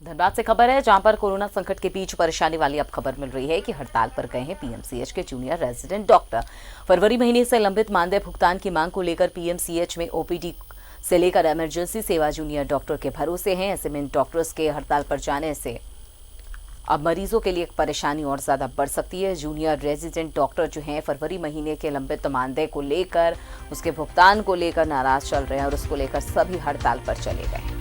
धनबाद से खबर है, जहां पर कोरोना संकट के बीच परेशानी वाली अब खबर मिल रही है कि हड़ताल पर गए हैं पीएमसीएच के जूनियर रेजिडेंट डॉक्टर। फरवरी महीने से लंबित मानदेय भुगतान की मांग को लेकर पीएमसीएच में ओपीडी से लेकर इमरजेंसी सेवा जूनियर डॉक्टर के भरोसे हैं। ऐसे में इन डॉक्टर्स के हड़ताल पर जाने से अब मरीजों के लिए एक परेशानी और ज्यादा बढ़ सकती है। जूनियर रेजिडेंट डॉक्टर जो हैं फरवरी महीने के लंबित मानदेय को लेकर, उसके भुगतान को लेकर नाराज चल रहे हैं और उसको लेकर सभी हड़ताल पर चले गए हैं।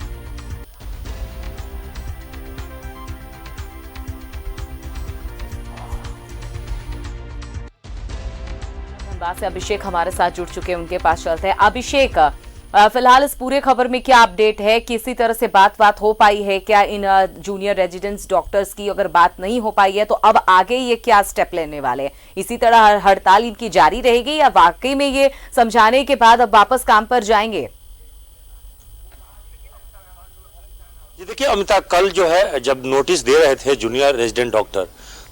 धनबाद से अभिषेक हमारे साथ जुड़ चुके हैं, उनके पास चलते हैं। अभिषेक, फिलहाल इस पूरे खबर में क्या अपडेट है? किसी तरह से बात हो पाई है क्या इन जूनियर रेजिडेंट्स डॉक्टर्स की? अगर बात नहीं हो पाई है तो अब आगे ये क्या स्टेप लेने वाले हैं? इसी तरह हड़ताल इनकी जारी रहेगी या वाकई में ये समझाने के बाद अब वापस काम पर जाएंगे? जी देखिए अमिता, कल जो है जब नोटिस दे रहे थे जूनियर रेजिडेंट डॉक्टर,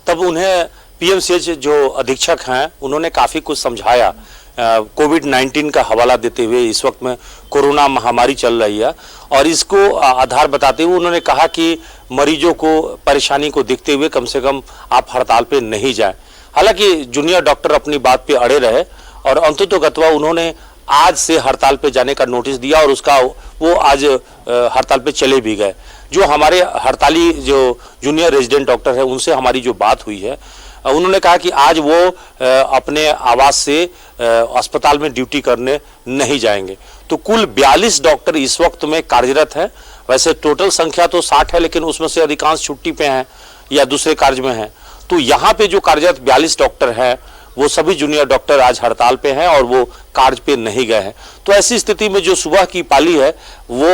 तब उन्हें पीएमसीएच जो अधीक्षक हैं उन्होंने काफ़ी कुछ समझाया। कोविड-19 का हवाला देते हुए इस वक्त में कोरोना महामारी चल रही है और इसको आधार बताते हुए उन्होंने कहा कि मरीजों को परेशानी को देखते हुए कम से कम आप हड़ताल पे नहीं जाएं। हालांकि जूनियर डॉक्टर अपनी बात पे अड़े रहे और अंततोगत्वा उन्होंने आज से हड़ताल पे जाने का नोटिस दिया और उसका वो आज हड़ताल पे चले भी गए। जो हमारे हड़ताली जो जूनियर रेजिडेंट डॉक्टर है उनसे हमारी जो बात हुई है, उन्होंने कहा कि आज वो अपने आवास से अस्पताल में ड्यूटी करने नहीं जाएंगे। तो कुल 42 डॉक्टर इस वक्त में कार्यरत हैं। वैसे टोटल संख्या तो 60 है, लेकिन उसमें से अधिकांश छुट्टी पे हैं या दूसरे कार्य में हैं। तो यहाँ पे जो कार्यरत 42 डॉक्टर हैं वो सभी जूनियर डॉक्टर आज हड़ताल पे हैं और वो कार्य पे नहीं गए हैं। तो ऐसी स्थिति में जो सुबह की पाली है वो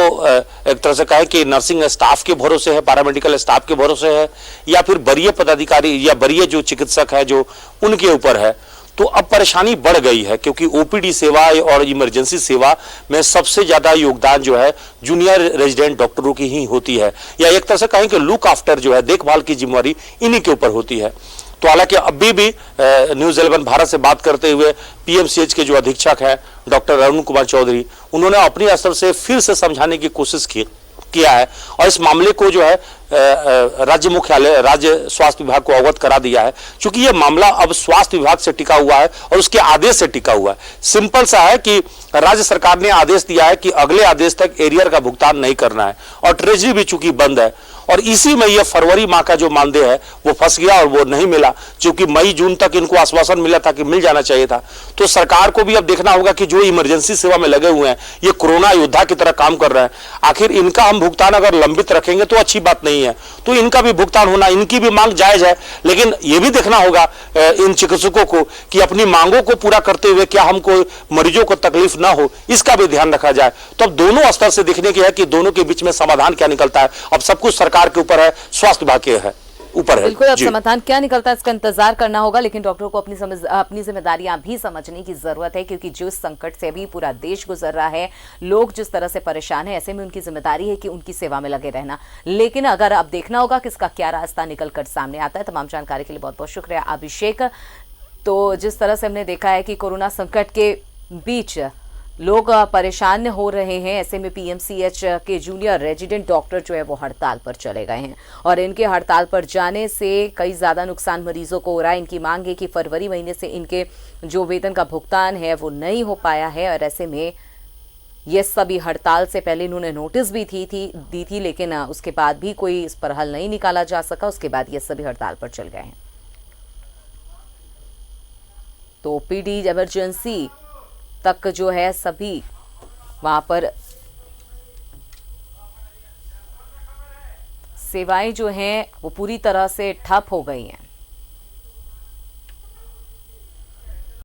एक तरह से कहें कि नर्सिंग स्टाफ के भरोसे है, पैरामेडिकल स्टाफ के भरोसे है या फिर वरीय पदाधिकारी या वरीय जो चिकित्सक है जो उनके ऊपर है। तो अब परेशानी बढ़ गई है क्योंकि ओपीडी सेवा और इमरजेंसी सेवा में सबसे ज्यादा योगदान जो है जूनियर रेजिडेंट डॉक्टरों की ही होती है, या एक तरह से कहें कि लुक आफ्टर जो है देखभाल की जिम्मेवारी इन्हीं के ऊपर होती है। तो हालांकि अभी भी न्यूज 11 भारत से बात करते हुए पीएमसीएच के जो अधीक्षक हैं डॉक्टर अरुण कुमार चौधरी, उन्होंने अपनी स्तर से फिर से समझाने की कोशिश किया है और इस मामले को जो है राज्य मुख्यालय राज्य स्वास्थ्य विभाग को अवगत करा दिया है। क्योंकि यह मामला अब स्वास्थ्य विभाग से टिका हुआ है और उसके आदेश से टिका हुआ है। सिंपल सा है कि राज्य सरकार ने आदेश दिया है कि अगले आदेश तक एरियर का भुगतान नहीं करना है और ट्रेजरी भी चूंकि बंद है और इसी में यह फरवरी माह का जो मानदेय है वो फंस गया और वो नहीं मिला, क्योंकि मई जून तक इनको आश्वासन मिला था कि मिल जाना चाहिए था। तो सरकार को भी अब देखना होगा कि जो इमरजेंसी सेवा में लगे हुए हैं ये कोरोना योद्धा की तरह काम कर रहे हैं, आखिर इनका हम भुगतान अगर लंबित रखेंगे तो अच्छी बात नहीं है। तो इनका भी भुगतान होना, इनकी भी मांग जायज है, लेकिन ये भी देखना होगा इन चिकित्सकों को कि अपनी मांगों को पूरा करते हुए क्या हमको मरीजों को तकलीफ ना हो, इसका भी ध्यान रखा जाए। तो अब दोनों स्तर से देखने की है कि दोनों के बीच में समाधान क्या निकलता है। अब सब कुछ सरकार के ऊपर है, स्वास्थ्य विभाग के है ऊपर है। बिल्कुल, अब समाधान क्या निकलता है इसका इंतजार करना होगा, लेकिन डॉक्टरों को अपनी जिम्मेदारियां भी समझने की जरूरत है, क्योंकि जो संकट से अभी पूरा देश गुजर रहा है, लोग जिस तरह से परेशान है, ऐसे में उनकी जिम्मेदारी है कि उनकी सेवा में लगे रहना। लेकिन अगर अब देखना होगा कि इसका क्या रास्ता निकल कर सामने आता है। तमाम जानकारी के लिए बहुत बहुत शुक्रिया अभिषेक। तो जिस तरह से हमने देखा है कि कोरोना संकट के बीच लोग परेशान हो रहे हैं, ऐसे में पीएमसीएच के जूनियर रेजिडेंट डॉक्टर जो है वो हड़ताल पर चले गए हैं और इनके हड़ताल पर जाने से कई ज़्यादा नुकसान मरीजों को हो रहा है। इनकी मांग है कि फरवरी महीने से इनके जो वेतन का भुगतान है वो नहीं हो पाया है और ऐसे में ये सभी हड़ताल से पहले इन्होंने नोटिस भी दी थी, लेकिन उसके बाद भी कोई इस पर हल नहीं निकाला जा सका। उसके बाद ये सभी हड़ताल पर चल गए हैं। तो ओपीडी इमरजेंसी तक जो है सभी वहां पर सेवाएं जो हैं वो पूरी तरह से ठप हो गई हैं।